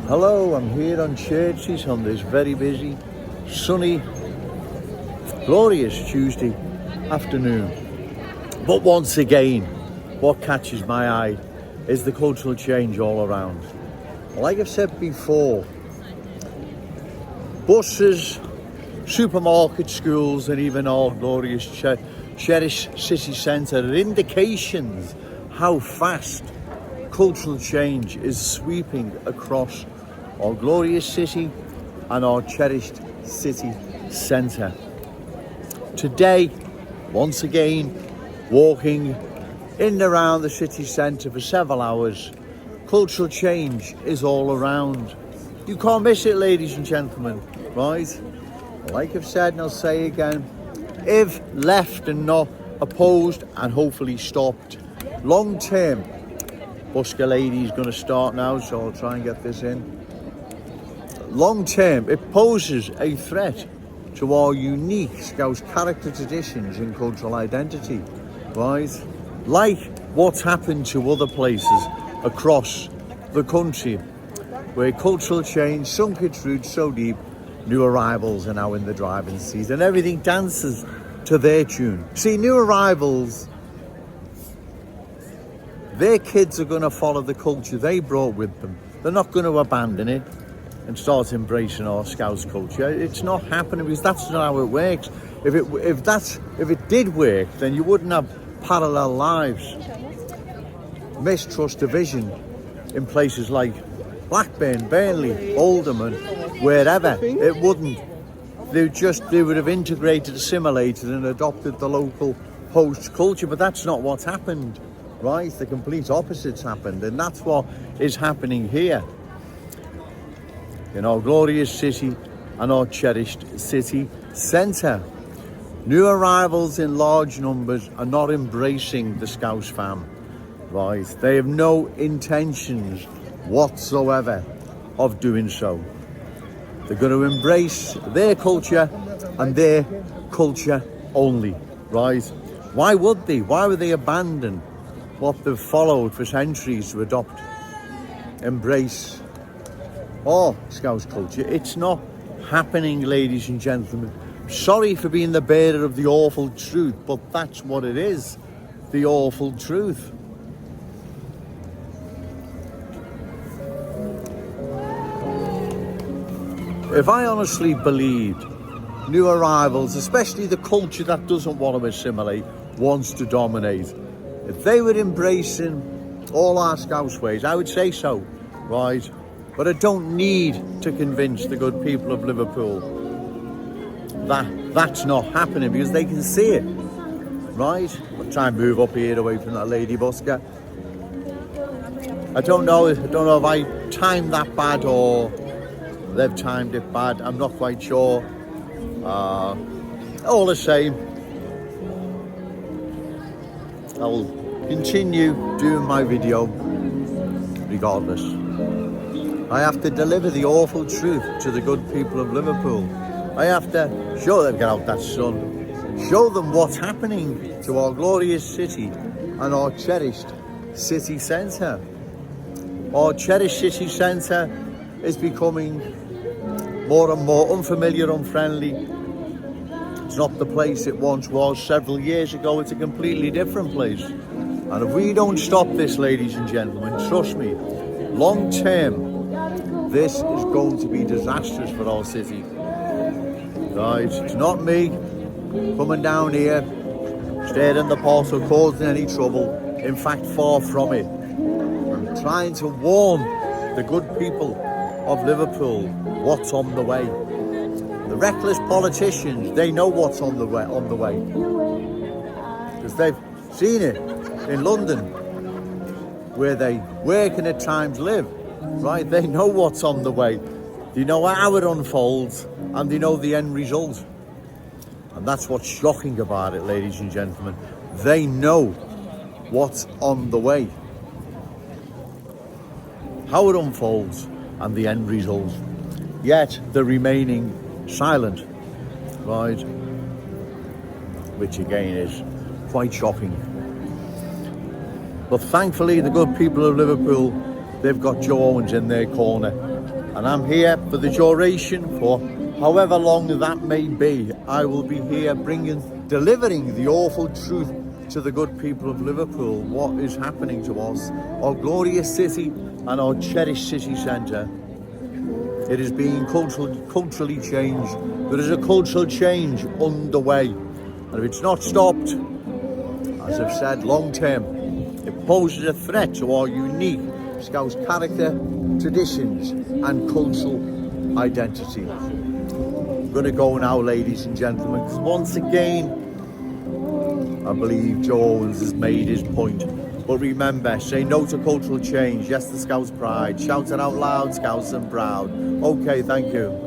Hello, I'm here on Churches on this very busy, sunny, glorious Tuesday afternoon. But once again, what catches my eye is the cultural change all around. Like I've said before, buses, supermarkets, schools, and even our glorious cherished city centre are indications how fast cultural change is sweeping across our glorious city and our cherished city centre. Today, once again, walking in and around the city centre for several hours, cultural change is all around. You can't miss it, ladies and gentlemen, right? Like I've said, and I'll say again, if left and not opposed and hopefully stopped, long term, Busker lady is going to start now, so I'll try and get this in. Long term, it poses a threat to our unique Scouse character, traditions and cultural identity, right? Like what's happened to other places across the country, where cultural change sunk its roots so deep, new arrivals are now in the driving seat and everything dances to their tune. See, new arrivals, their kids are going to follow the culture they brought with them. They're not going to abandon it and start embracing our Scouse culture. It's not happening because that's not how it works. If it did work, then you wouldn't have parallel lives, mistrust, division in places like Blackburn, Burnley, Oldham, and wherever. It wouldn't. They would have integrated, assimilated, and adopted the local host culture. But that's not what's happened, right? The complete opposite's happened, and that's what is happening here in our glorious city and our cherished city centre. New arrivals in large numbers are not embracing the Scouse fam, right? They have no intentions whatsoever of doing so. They're going to embrace their culture and their culture only, right? Why would they? Why would they abandon what they've followed for centuries to adopt, embrace our Scouse culture? It's not happening, ladies and gentlemen. Sorry for being the bearer of the awful truth, but that's what it is, the awful truth. If I honestly believed new arrivals, especially the culture that doesn't want to assimilate, wants to dominate, if they were embracing all our Scouse ways, I would say so, right? But I don't need to convince the good people of Liverpool that that's not happening, because they can see it, right? I'll try and move up here away from that lady busker. I don't know if I timed that bad or they've timed it bad. I'm not quite sure. All the same, I will continue doing my video regardless. I have to deliver the awful truth to the good people of Liverpool. I have to show them, get out that sun, show them what's happening to our glorious city and our cherished city centre. Our cherished city centre is becoming more and more unfamiliar, unfriendly. It's not the place it once was several years ago. It's a completely different place. And if we don't stop this, ladies and gentlemen, trust me, long term, this is going to be disastrous for our city. Right? It's not me coming down here, stirring the pot or causing any trouble. In fact, far from it. I'm trying to warn the good people of Liverpool what's on the way. The reckless politicians, they know what's on the way. Because they've seen it in London, where they work and at times live, right? They know what's on the way. They know how it unfolds and they know the end result. And that's what's shocking about it, ladies and gentlemen. They know what's on the way, how it unfolds and the end result. Yet they're remaining silent, right? Which again is quite shocking. But thankfully, the good people of Liverpool, they've got Joe Owens in their corner. And I'm here for the duration, for however long that may be. I will be here delivering the awful truth to the good people of Liverpool. What is happening to us, our glorious city and our cherished city centre. It is being culturally changed. There is a cultural change underway. And if it's not stopped, as I've said, long term, it poses a threat to our unique Scouse character, traditions and cultural identity. I'm going to go now, ladies and gentlemen, because once again, I believe Jones has made his point. But remember, say no to cultural change, yes to Scouse pride, shout it out loud, Scouse and proud. Okay, thank you.